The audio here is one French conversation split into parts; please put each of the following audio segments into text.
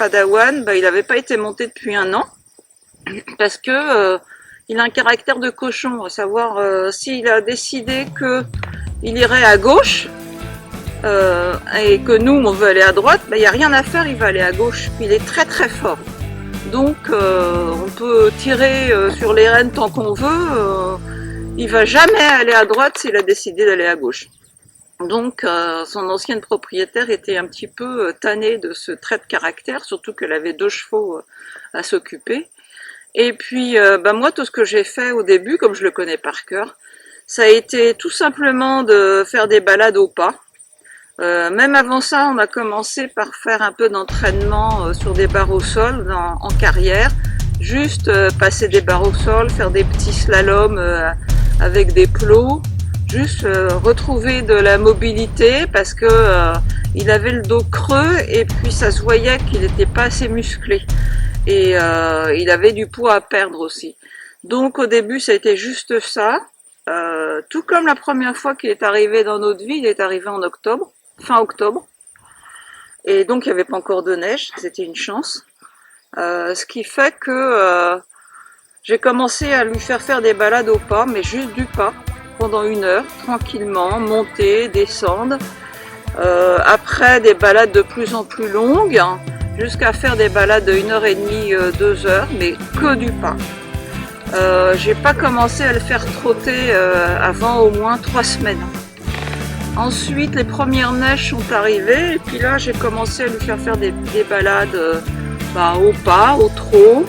Padawan, il n'avait pas été monté depuis 1 an parce que il a un caractère de cochon, à savoir s'il a décidé que il irait à gauche et que nous on veut aller à droite, il n'y a rien à faire, il va aller à gauche. Puis il est très très fort. Donc on peut tirer sur les rênes tant qu'on veut, il va jamais aller à droite s'il a décidé d'aller à gauche. Donc son ancienne propriétaire était un petit peu tannée de ce trait de caractère, surtout qu'elle avait 2 chevaux à s'occuper. Et puis moi tout ce que j'ai fait au début, comme je le connais par cœur, ça a été tout simplement de faire des balades au pas. Même avant ça, on a commencé par faire un peu d'entraînement sur des barres au sol en carrière, juste passer des barres au sol, faire des petits slaloms avec des plots, juste retrouver de la mobilité parce que il avait le dos creux et puis ça se voyait qu'il n'était pas assez musclé et il avait du poids à perdre aussi. Donc au début ça a été juste ça, tout comme la première fois qu'il est arrivé dans notre vie, il est arrivé en octobre, fin octobre, et donc il n'y avait pas encore de neige, c'était une chance, ce qui fait que j'ai commencé à lui faire des balades au pas, mais juste du pas, pendant 1 heure, tranquillement, monter, descendre, après des balades de plus en plus longues, jusqu'à faire des balades de 1h30, 2 heures, mais que du pas. J'ai pas commencé à le faire trotter avant au moins 3 semaines. Ensuite, les premières neiges sont arrivées, et puis là, j'ai commencé à lui faire des balades au pas, au trot.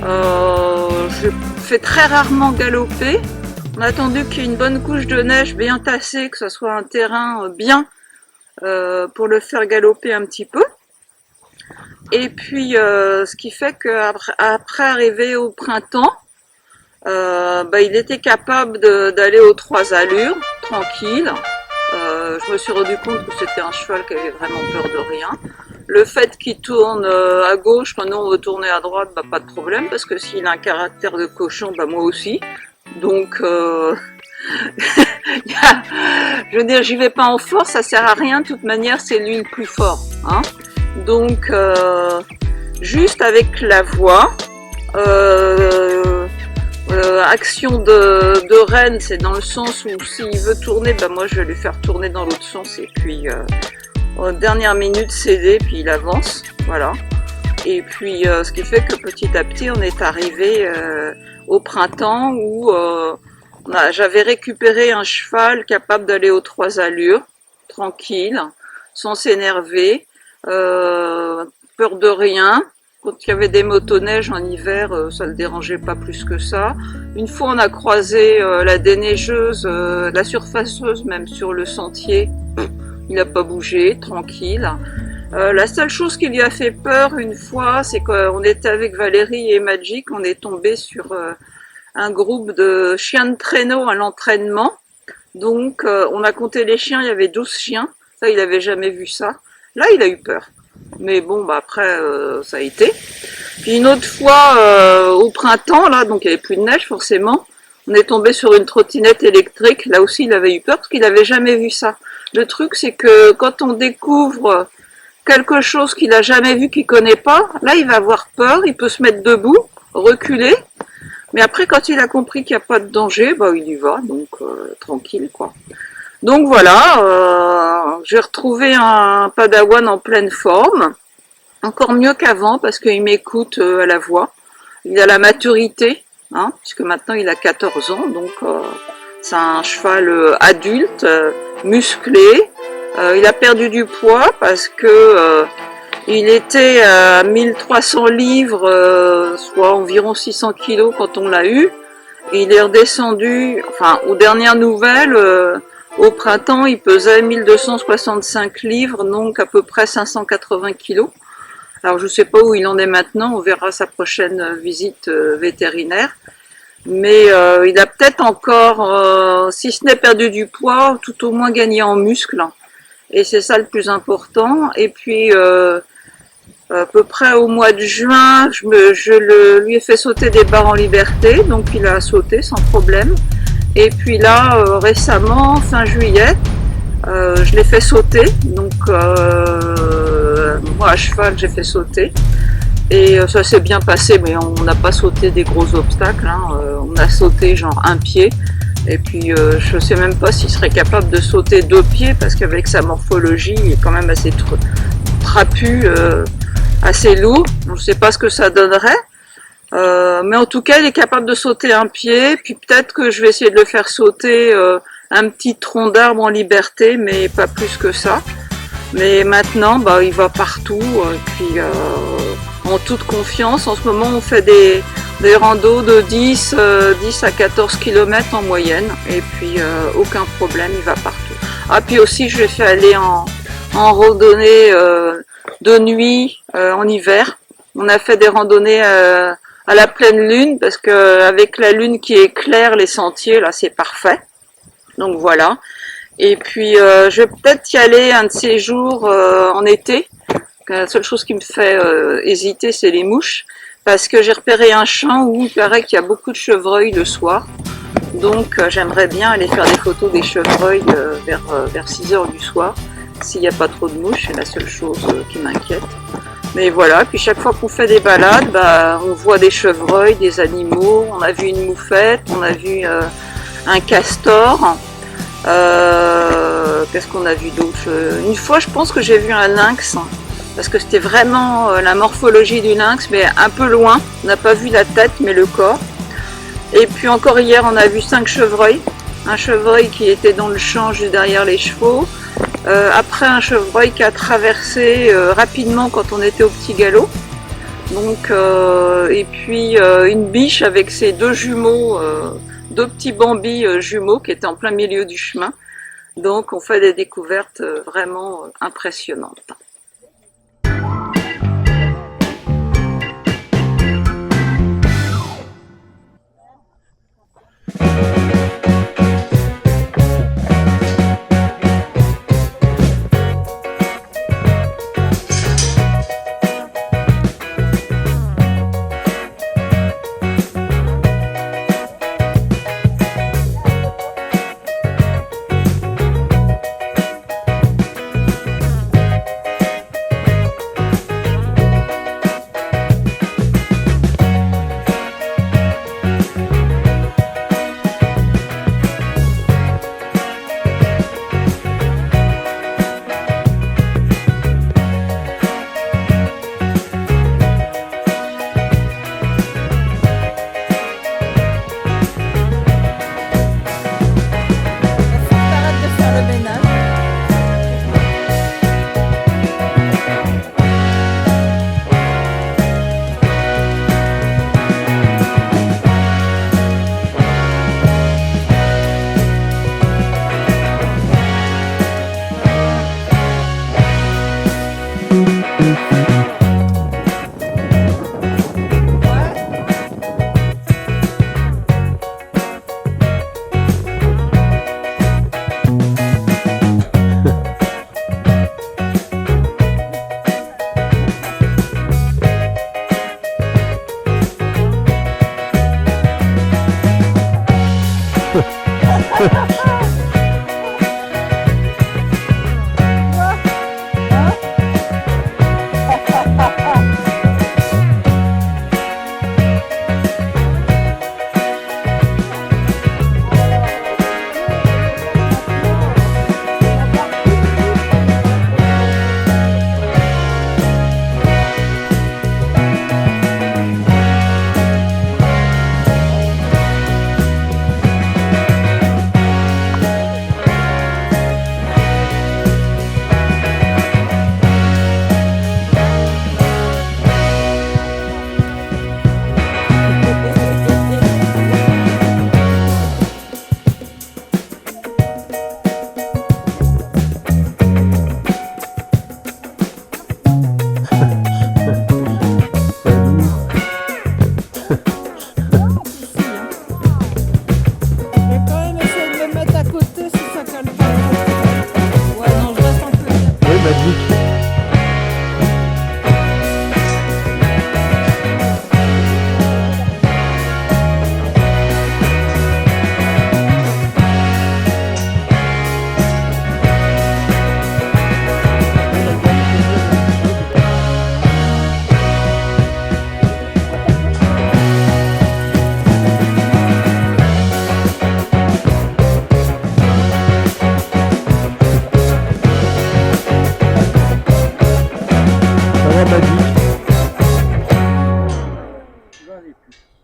Je fais très rarement galoper. On a attendu qu'il y ait une bonne couche de neige bien tassée, que ce soit un terrain bien pour le faire galoper un petit peu. Et puis, ce qui fait qu'après arriver au printemps, il était capable d'aller aux 3 allures, tranquille. Je me suis rendu compte que c'était un cheval qui avait vraiment peur de rien. Le fait qu'il tourne à gauche quand nous on veut tourner à droite, pas de problème, parce que s'il a un caractère de cochon, moi aussi. Donc, je veux dire, j'y vais pas en force, ça sert à rien, de toute manière, c'est lui le plus fort. Hein. Donc, juste avec la voix, action de reine, c'est dans le sens où s'il veut tourner, moi je vais lui faire tourner dans l'autre sens, et puis dernière minute céder, puis il avance, voilà. Et puis ce qui fait que petit à petit on est arrivé au printemps où j'avais récupéré un cheval capable d'aller aux 3 allures, tranquille, sans s'énerver, peur de rien. Quand il y avait des motoneiges en hiver, ça ne le dérangeait pas plus que ça. Une fois on a croisé la déneigeuse, la surfaceuse même sur le sentier, il n'a pas bougé, tranquille. La seule chose qui lui a fait peur une fois, c'est qu'on était avec Valérie et Magic, on est tombé sur un groupe de chiens de traîneau à l'entraînement. Donc on a compté les chiens, il y avait 12 chiens, ça il n'avait jamais vu ça. Là il a eu peur. Mais bon, après, ça a été. Puis une autre fois, au printemps, là, donc il n'y avait plus de neige, forcément, on est tombé sur une trottinette électrique. Là aussi, il avait eu peur, parce qu'il n'avait jamais vu ça. Le truc, c'est que quand on découvre quelque chose qu'il n'a jamais vu, qu'il ne connaît pas, là, il va avoir peur, il peut se mettre debout, reculer. Mais après, quand il a compris qu'il n'y a pas de danger, il y va, donc tranquille, quoi. Donc voilà, j'ai retrouvé un Padawan en pleine forme, encore mieux qu'avant parce qu'il m'écoute à la voix. Il a la maturité, puisque maintenant il a 14 ans, donc c'est un cheval adulte, musclé. Il a perdu du poids parce que il était à 1300 livres, soit environ 600 kilos quand on l'a eu. Et il est redescendu, aux dernières nouvelles, au printemps, il pesait 1265 livres, donc à peu près 580 kilos. Alors je ne sais pas où il en est maintenant, on verra sa prochaine visite vétérinaire. Mais il a peut-être encore, si ce n'est perdu du poids, tout au moins gagné en muscles. Et c'est ça le plus important. Et puis à peu près au mois de juin, lui ai fait sauter des barres en liberté, donc il a sauté sans problème. Et puis là, récemment, fin juillet, je l'ai fait sauter, donc moi à cheval j'ai fait sauter. Et ça s'est bien passé, mais on n'a pas sauté des gros obstacles, hein. On a sauté genre un pied. Et puis je sais même pas s'il serait capable de sauter 2 pieds, parce qu'avec sa morphologie, il est quand même assez trapu, assez lourd. Je ne sais pas ce que ça donnerait. Mais en tout cas, il est capable de sauter un pied. Puis peut-être que je vais essayer de le faire sauter un petit tronc d'arbre en liberté, mais pas plus que ça. Mais maintenant, bah, il va partout. Puis en toute confiance, en ce moment, on fait des randos de 10 à 14 km en moyenne. Et puis aucun problème, il va partout. Ah, puis aussi, je l'ai fait aller en randonnée de nuit en hiver. On a fait des randonnées à la pleine lune, parce que avec la lune qui éclaire les sentiers, là, c'est parfait. Donc voilà. Et puis je vais peut-être y aller un de ces jours en été. La seule chose qui me fait hésiter, c'est les mouches, parce que j'ai repéré un champ où il paraît qu'il y a beaucoup de chevreuils le soir. Donc j'aimerais bien aller faire des photos des chevreuils vers 6 heures du soir, s'il n'y a pas trop de mouches. C'est la seule chose qui m'inquiète. Mais voilà, puis chaque fois qu'on fait des balades, bah, on voit des chevreuils, des animaux. On a vu une moufette, on a vu un castor. Qu'est-ce qu'on a vu d'autre? Une fois, je pense que j'ai vu un lynx, parce que c'était vraiment la morphologie du lynx, mais un peu loin. On n'a pas vu la tête, mais le corps. Et puis encore hier, on a vu 5 chevreuils. Un chevreuil qui était dans le champ juste derrière les chevaux. Après, un chevreuil qui a traversé rapidement quand on était au petit galop. Donc, et puis une biche avec ses 2 jumeaux, 2 petits bambis jumeaux qui étaient en plein milieu du chemin. Donc on fait des découvertes vraiment impressionnantes.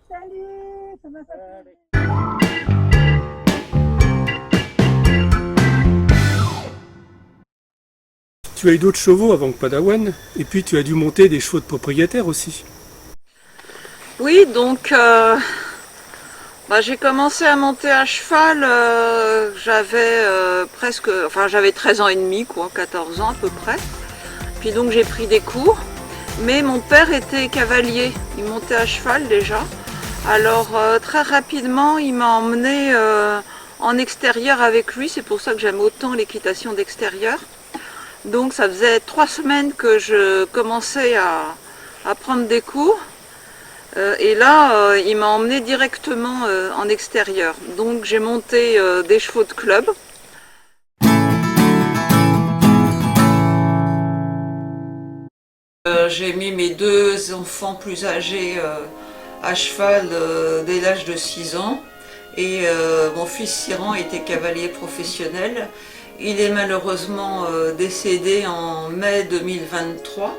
Salut, ça m'a fait Tu as eu d'autres chevaux avant que Padawan, et puis tu as dû monter des chevaux de propriétaire aussi. Oui, donc j'ai commencé à monter à cheval, j'avais j'avais 13 ans et demi, quoi, 14 ans à peu près. Puis donc j'ai pris des cours, mais mon père était cavalier, il montait à cheval déjà. Alors très rapidement, il m'a emmené en extérieur avec lui, c'est pour ça que j'aime autant l'équitation d'extérieur. Donc ça faisait 3 semaines que je commençais à prendre des cours. Et là, il m'a emmené directement en extérieur. Donc j'ai monté des chevaux de club. J'ai mis mes 2 enfants plus âgés à cheval dès l'âge de 6 ans. Et mon fils Siran était cavalier professionnel. Il est malheureusement décédé en mai 2023.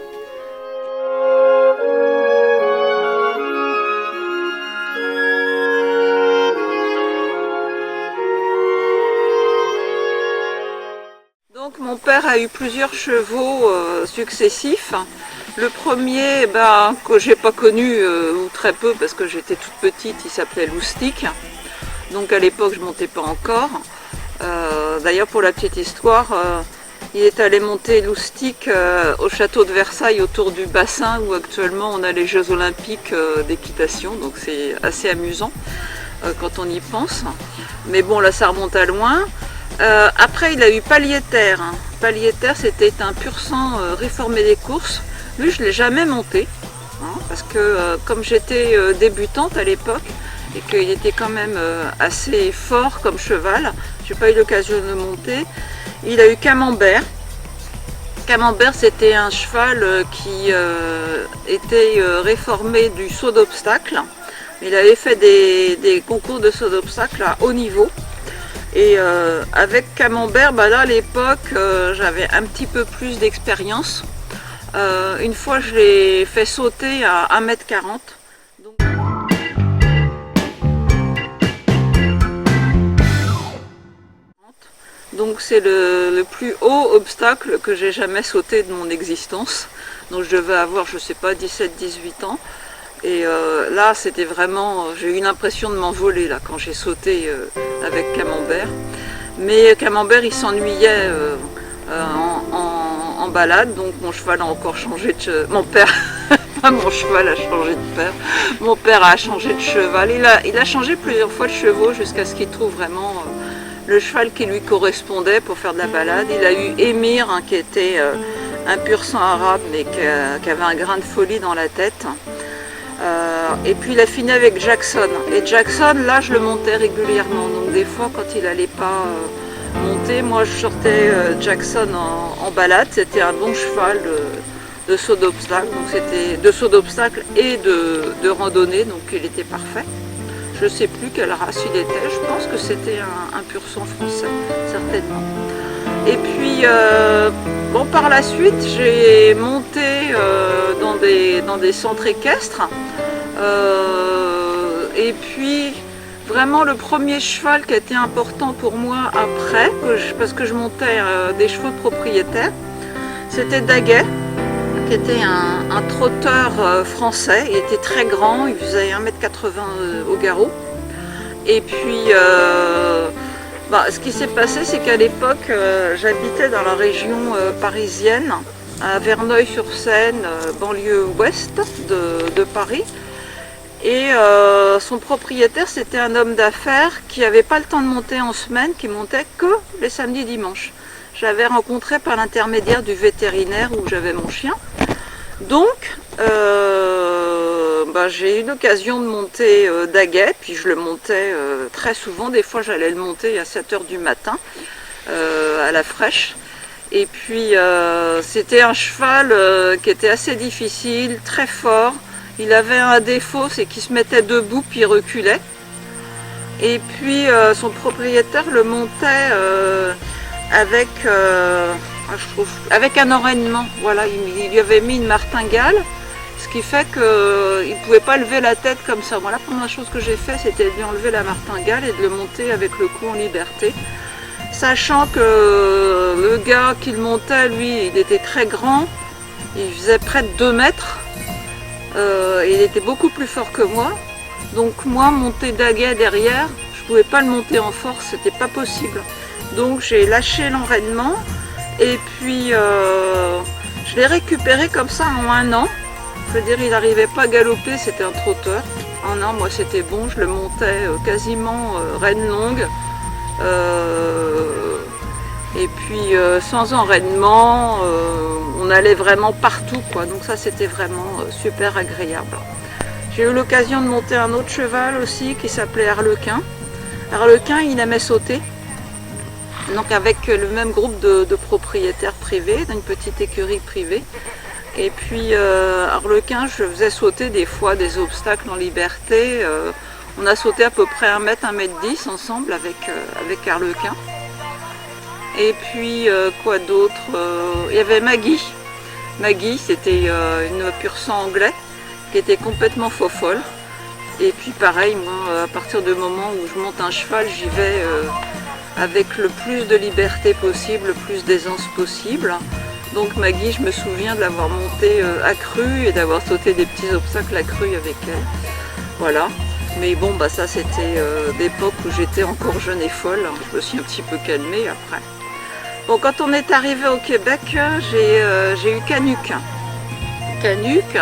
Donc mon père a eu plusieurs chevaux successifs. Le premier que j'ai pas connu ou très peu parce que j'étais toute petite, il s'appelait Loustic. Donc à l'époque je montais pas encore. D'ailleurs pour la petite histoire, il est allé monter Loustic au château de Versailles autour du bassin où actuellement on a les Jeux Olympiques d'équitation. Donc c'est assez amusant quand on y pense. Mais bon là ça remonte à loin. Après, il a eu Paliéter. Paliéter, c'était un pur sang réformé des courses. Lui, je ne l'ai jamais monté, parce que comme j'étais débutante à l'époque, et qu'il était quand même assez fort comme cheval, j'ai pas eu l'occasion de monter. Il a eu Camembert. Camembert, c'était un cheval qui était réformé du saut d'obstacle. Il avait fait des concours de saut d'obstacle à haut niveau. Et avec Camembert, là à l'époque, j'avais un petit peu plus d'expérience. Une fois, je l'ai fait sauter à 1,40 m. Donc c'est le plus haut obstacle que j'ai jamais sauté de mon existence. Donc je devais avoir, je sais pas, 17-18 ans. Et là, c'était vraiment, j'ai eu l'impression de m'envoler là quand j'ai sauté avec Camembert. Mais Camembert, il s'ennuyait en balade, donc mon cheval a encore changé de mon père, pas mon cheval a changé de père. Mon père a changé de cheval. Il a changé plusieurs fois de chevaux jusqu'à ce qu'il trouve vraiment le cheval qui lui correspondait pour faire de la balade. Il a eu Émir, qui était un pur sang arabe, mais qui avait un grain de folie dans la tête. Et puis il a fini avec Jackson. Et Jackson, là, je le montais régulièrement. Donc des fois, quand il n'allait pas monter, moi, je sortais Jackson en balade. C'était un bon cheval de saut d'obstacle. Donc c'était de saut d'obstacle et de randonnée. Donc il était parfait. Je ne sais plus quelle race il était. Je pense que c'était un pur sang français, certainement. Et puis, par la suite, j'ai monté dans des centres équestres. Et puis, vraiment, le premier cheval qui a été important pour moi après, parce que je montais des chevaux de propriétaire, c'était Daguet, qui était un trotteur français. Il était très grand, il faisait 1,80 m au garrot. Et puis, ce qui s'est passé, c'est qu'à l'époque, j'habitais dans la région parisienne, à Verneuil-sur-Seine, banlieue ouest de Paris. Et son propriétaire, c'était un homme d'affaires qui n'avait pas le temps de monter en semaine, qui montait que les samedis dimanches. J'avais rencontré par l'intermédiaire du vétérinaire où j'avais mon chien. Donc, j'ai eu l'occasion de monter Daguet, puis je le montais très souvent. Des fois, j'allais le monter à 7 h du matin, à la fraîche. Et puis, c'était un cheval qui était assez difficile, très fort. Il avait un défaut, c'est qu'il se mettait debout puis il reculait. Et puis son propriétaire le montait avec un enraînement. Voilà, il lui avait mis une martingale, Ce qui fait qu'il ne pouvait pas lever la tête comme ça. Moi, la première chose que j'ai fait, c'était de lui enlever la martingale et de le monter avec le cou en liberté. Sachant que le gars qui le montait, lui, il était très grand. Il faisait près de 2 mètres. Il était beaucoup plus fort que moi. Donc moi, monter daguet derrière, je ne pouvais pas le monter en force, c'était pas possible. Donc j'ai lâché l'enraînement et puis je l'ai récupéré comme ça en 1 an. Je veux dire, il n'arrivait pas à galoper, c'était un trotteur. En 1 an, moi c'était bon, je le montais quasiment rêne longue. Et puis sans enraînement, on allait vraiment partout, quoi. Donc ça c'était vraiment super agréable. J'ai eu l'occasion de monter un autre cheval aussi qui s'appelait Arlequin. Arlequin, il aimait sauter. Donc avec le même groupe de propriétaires privés, d'une petite écurie privée. Et puis Arlequin, je faisais sauter des fois des obstacles en liberté. On a sauté à peu près 1 mètre, 1 mètre 10 ensemble avec Arlequin. Et puis quoi d'autre, il y avait Maggie. Maggie, c'était une pur sang anglais qui était complètement faux-folle. Et puis pareil, moi, à partir du moment où je monte un cheval, j'y vais avec le plus de liberté possible, le plus d'aisance possible. Donc Maggie, je me souviens de l'avoir montée accrue et d'avoir sauté des petits obstacles accrus avec elle. Voilà. Mais bon, bah ça c'était l'époque où j'étais encore jeune et folle. Je me suis un petit peu calmée après. Bon, quand on est arrivé au Québec, j'ai eu Canuck. Canuck,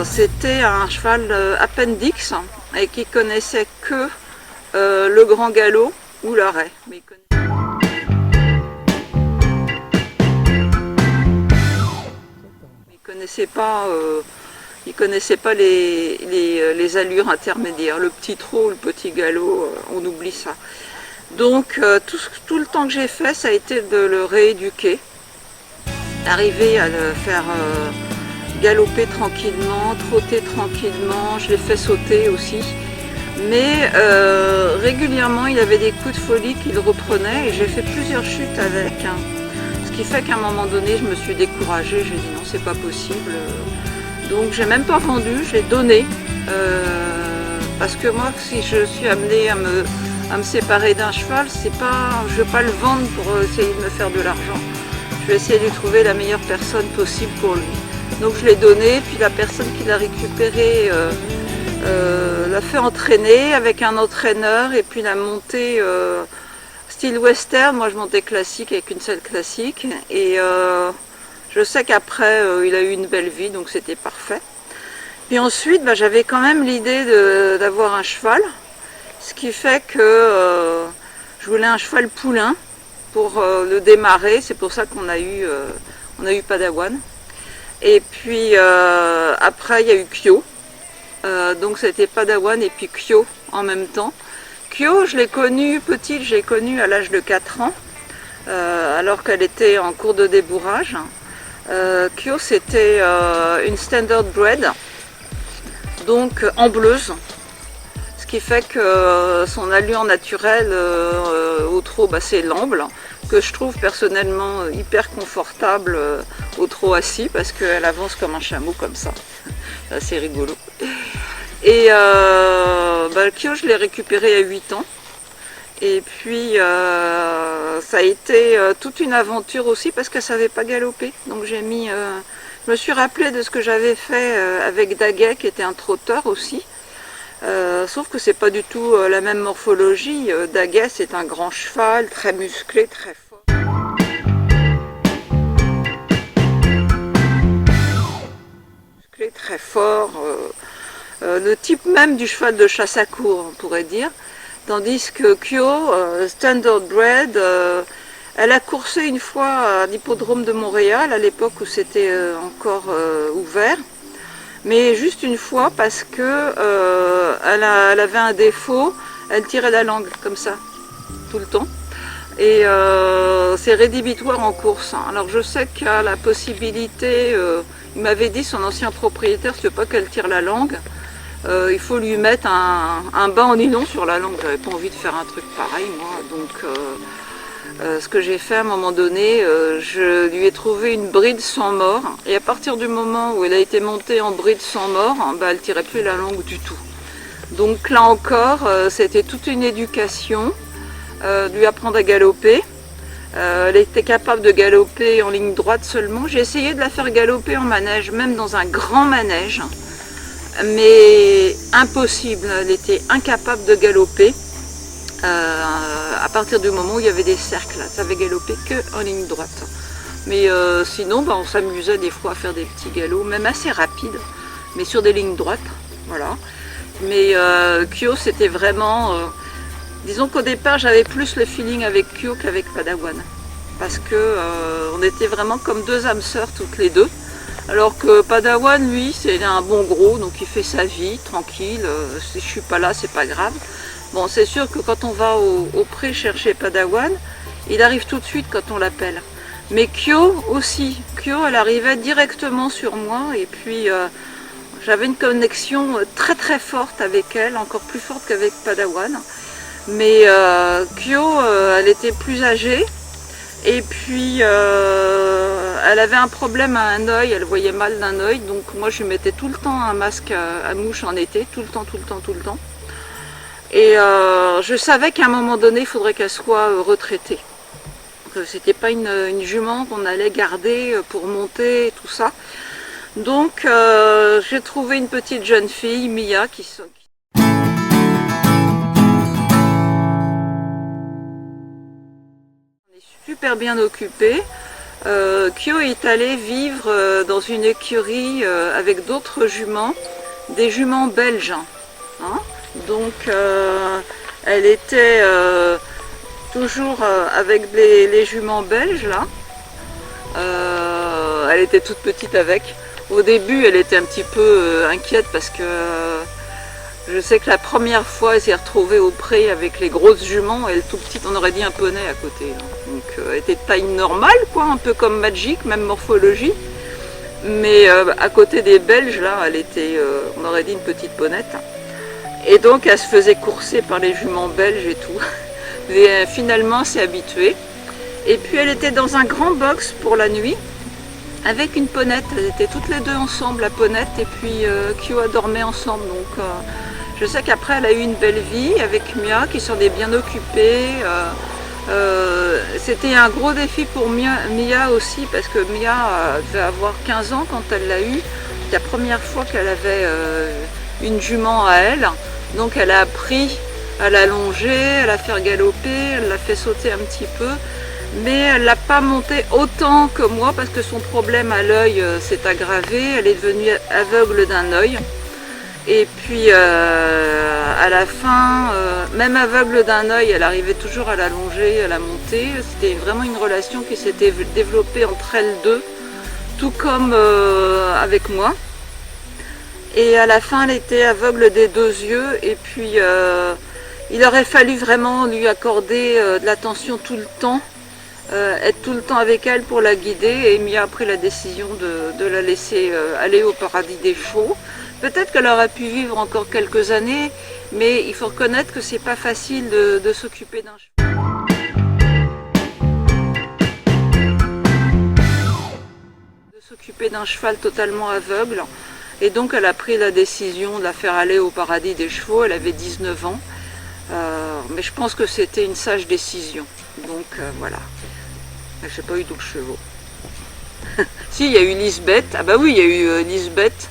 c'était un cheval appendix et qui connaissait que le grand galop ou l'arrêt. Mais il connaissait pas les allures intermédiaires, le petit trot ou le petit galop, on oublie ça. Donc tout le temps que j'ai fait, ça a été de le rééduquer, d'arriver à le faire galoper tranquillement, trotter tranquillement, je l'ai fait sauter aussi. Mais régulièrement, il avait des coups de folie qu'il reprenait et j'ai fait plusieurs chutes avec. Ce qui fait qu'à un moment donné, je me suis découragée, j'ai dit non, c'est pas possible. Donc j'ai même pas vendu, je l'ai donné. Parce que moi, si je suis amenée à me séparer d'un cheval, c'est pas, je ne vais pas le vendre pour essayer de me faire de l'argent. Je vais essayer de lui trouver la meilleure personne possible pour lui. Donc je l'ai donné, puis la personne qui l'a récupéré l'a fait entraîner avec un entraîneur et puis l'a monté style western. Moi je montais classique avec une selle classique et je sais qu'après il a eu une belle vie, donc c'était parfait. Puis ensuite bah, j'avais quand même l'idée d'avoir un cheval. Ce qui fait que je voulais un cheval poulain pour le démarrer. C'est pour ça qu'on a eu Padawan. Et puis après, il y a eu Kyo. Donc c'était Padawan et puis Kyo en même temps. Kyo, je l'ai connue petite, je l'ai connue à l'âge de 4 ans, alors qu'elle était en cours de débourrage. Kyo, c'était une standard bred, donc ambleuse. Ce qui fait que son allure naturelle au trot, bah, c'est l'amble, que je trouve personnellement hyper confortable au trot assis, parce qu'elle avance comme un chameau comme ça. C'est assez rigolo. Et bah, le Kyo, je l'ai récupéré à 8 ans. Et puis ça a été toute une aventure aussi parce qu'elle ne savait pas galoper. Donc je me suis rappelé de ce que j'avais fait avec Daguet, qui était un trotteur aussi. Sauf que c'est pas du tout la même morphologie. Daguet, c'est un grand cheval, très musclé, très fort. Musclé, très fort. Le type même du cheval de chasse à courre, on pourrait dire. Tandis que Kyo, standard bred, elle a coursé une fois à l'hippodrome de Montréal, à l'époque où c'était encore ouvert. Mais juste une fois parce que elle avait un défaut, elle tirait la langue comme ça, tout le temps. Et c'est rédhibitoire en course. Alors je sais qu'il y a la possibilité, il m'avait dit son ancien propriétaire, si tu veux pas qu'elle tire la langue, il faut lui mettre un bas en nylon sur la langue. J'avais pas envie de faire un truc pareil moi, donc Ce que j'ai fait à un moment donné, je lui ai trouvé une bride sans mort, et à partir du moment où elle a été montée en bride sans mort, elle tirait plus la langue du tout. Donc là encore, c'était toute une éducation, lui apprendre à galoper. Elle était capable de galoper en ligne droite seulement. J'ai essayé de la faire galoper en manège, même dans un grand manège, mais impossible, elle était incapable de galoper. À partir du moment où il y avait des cercles, ça savait galoper que en ligne droite. Mais sinon, on s'amusait des fois à faire des petits galops, même assez rapides, mais sur des lignes droites, voilà. Mais Kyo, c'était vraiment... disons qu'au départ, j'avais plus le feeling avec Kyo qu'avec Padawan. Parce que on était vraiment comme deux âmes sœurs toutes les deux. Alors que Padawan, lui, c'est un bon gros, donc il fait sa vie, tranquille. Si je suis pas là, c'est pas grave. Bon, c'est sûr que quand on va au pré chercher Padawan, il arrive tout de suite quand on l'appelle. Mais Kyo aussi. Kyo, elle arrivait directement sur moi et puis j'avais une connexion très très forte avec elle, encore plus forte qu'avec Padawan. Mais Kyo, elle était plus âgée et puis elle avait un problème à un œil, elle voyait mal d'un œil, donc moi je lui mettais tout le temps un masque à mouche en été, tout le temps. Et je savais qu'à un moment donné, il faudrait qu'elle soit retraitée. C'était pas une jument qu'on allait garder pour monter et tout ça. Donc j'ai trouvé une petite jeune fille, Mia, qui est super bien occupée. Kyo est allée vivre dans une écurie avec d'autres juments, des juments belges. Hein. Donc elle était toujours avec les juments belges là. Elle était toute petite avec. Au début elle était un petit peu inquiète parce que je sais que la première fois elle s'est retrouvée au pré avec les grosses juments, elle tout petite, on aurait dit un poney à côté. Donc elle était de taille normale quoi, un peu comme Magic, même morphologie. Mais à côté des Belges là, elle était, on aurait dit une petite ponette. Et donc elle se faisait courser par les juments belges et tout. Mais finalement c'est habitué. Et puis elle était dans un grand box pour la nuit avec une ponette. Elles étaient toutes les deux ensemble, la ponette et puis Kyo dormait ensemble. Donc je sais qu'après elle a eu une belle vie avec Mia qui s'en est bien occupée. C'était un gros défi pour Mia aussi parce que Mia devait avoir 15 ans quand elle l'a eu. La première fois qu'elle avait une jument à elle. Donc elle a appris à la longer, à la faire galoper, elle l'a fait sauter un petit peu, mais elle ne l'a pas montée autant que moi parce que son problème à l'œil s'est aggravé, elle est devenue aveugle d'un œil. Et puis à la fin, même aveugle d'un œil, elle arrivait toujours à la longer, à la monter. C'était vraiment une relation qui s'était développée entre elles deux, tout comme avec moi. Et à la fin, elle était aveugle des deux yeux. Et puis, il aurait fallu vraiment lui accorder de l'attention tout le temps, être tout le temps avec elle pour la guider. Et Mia a pris la décision de la laisser aller au paradis des chevaux. Peut-être qu'elle aurait pu vivre encore quelques années, mais il faut reconnaître que c'est pas facile de s'occuper d'un cheval. S'occuper d'un cheval totalement aveugle. Et donc elle a pris la décision de la faire aller au paradis des chevaux, elle avait 19 ans. Mais je pense que c'était une sage décision. Donc voilà. Je n'ai pas eu d'autres chevaux. Si, il y a eu Lisbeth. Ah bah oui, il y a eu Lisbeth.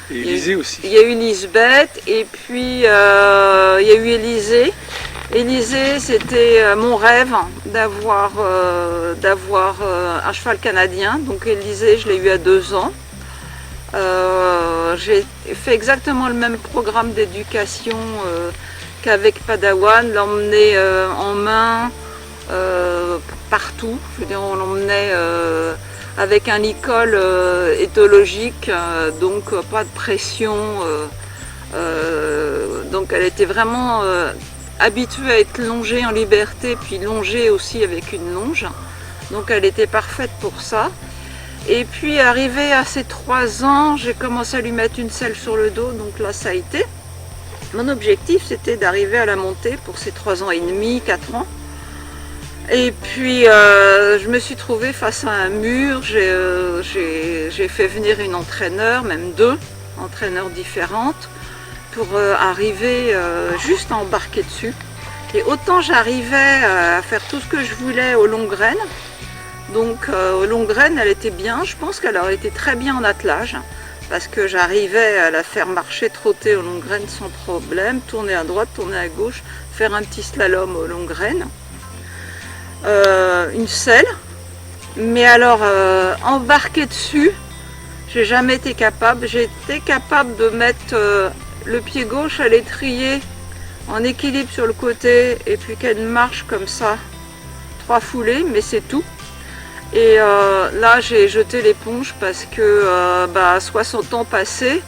Et Élisée aussi. Il y a eu Lisbeth et puis il y a eu Élisée. Élisée, c'était mon rêve d'avoir un cheval canadien. Donc Élisée, je l'ai eu à 2 ans. J'ai fait exactement le même programme d'éducation qu'avec Padawan, l'emmener en main partout. Je veux dire, on l'emmenait avec un licol éthologique, donc pas de pression. Donc elle était vraiment habituée à être longée en liberté, puis longée aussi avec une longe. Donc elle était parfaite pour ça. Et puis arrivé à ses 3 ans, j'ai commencé à lui mettre une selle sur le dos, donc là ça a été. Mon objectif c'était d'arriver à la monter pour ses 3 ans et demi, 4 ans. Et puis je me suis trouvée face à un mur, j'ai fait venir une entraîneur, même deux entraîneurs différentes, pour arriver juste à embarquer dessus. Et autant j'arrivais à faire tout ce que je voulais aux longues graines, donc aux longues graines elle était bien, je pense qu'elle aurait été très bien en attelage, parce que j'arrivais à la faire marcher, trotter aux longues graines sans problème, tourner à droite, tourner à gauche, faire un petit slalom aux longues graines. Une selle, mais alors embarquer dessus, j'ai jamais été capable. J'ai été capable de mettre le pied gauche à l'étrier en équilibre sur le côté et puis qu'elle marche comme ça 3 foulées, mais c'est tout. Et là j'ai jeté l'éponge parce que 60 ans passés,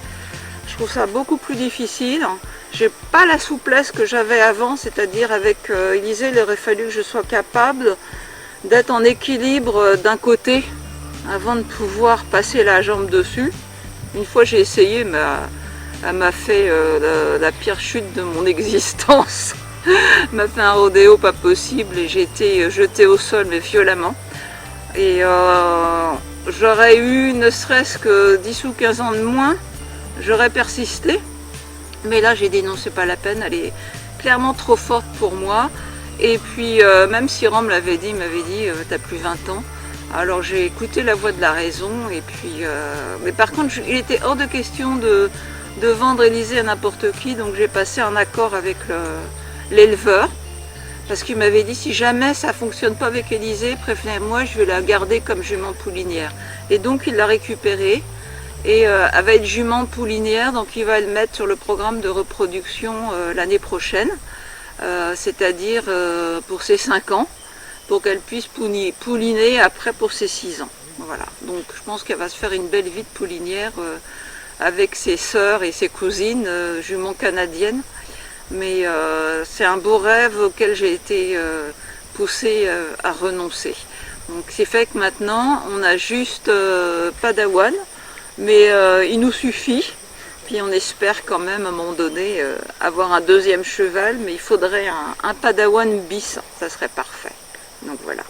je trouve ça beaucoup plus difficile. J'ai pas la souplesse que j'avais avant, c'est-à-dire avec Élisée, il aurait fallu que je sois capable d'être en équilibre d'un côté avant de pouvoir passer la jambe dessus. Une fois j'ai essayé, mais elle m'a fait la pire chute de mon existence. Elle m'a fait un rodéo pas possible et j'ai été jetée au sol, mais violemment. Et j'aurais eu ne serait-ce que 10 ou 15 ans de moins, j'aurais persisté. Mais là j'ai dit non, c'est pas la peine, elle est clairement trop forte pour moi. Et puis même si Rome l'avait dit, il m'avait dit t'as plus 20 ans. Alors j'ai écouté la voix de la raison. Et puis mais par contre il était hors de question de vendre Élisée à n'importe qui. Donc j'ai passé un accord avec l'éleveur. Parce qu'il m'avait dit si jamais ça fonctionne pas avec Élisée, prévenez-moi, je vais la garder comme jument poulinière. Et donc il l'a récupérée. Et elle va être jument poulinière, donc il va le mettre sur le programme de reproduction l'année prochaine, c'est-à-dire pour ses 5 ans, pour qu'elle puisse pouliner après pour ses 6 ans. Voilà, donc je pense qu'elle va se faire une belle vie de poulinière avec ses sœurs et ses cousines juments canadiennes. Mais c'est un beau rêve auquel j'ai été poussée à renoncer. Donc c'est fait que maintenant on a juste Padawan. Mais il nous suffit, puis on espère quand même à un moment donné avoir un deuxième cheval, mais il faudrait un Padawan bis, ça serait parfait. Donc voilà.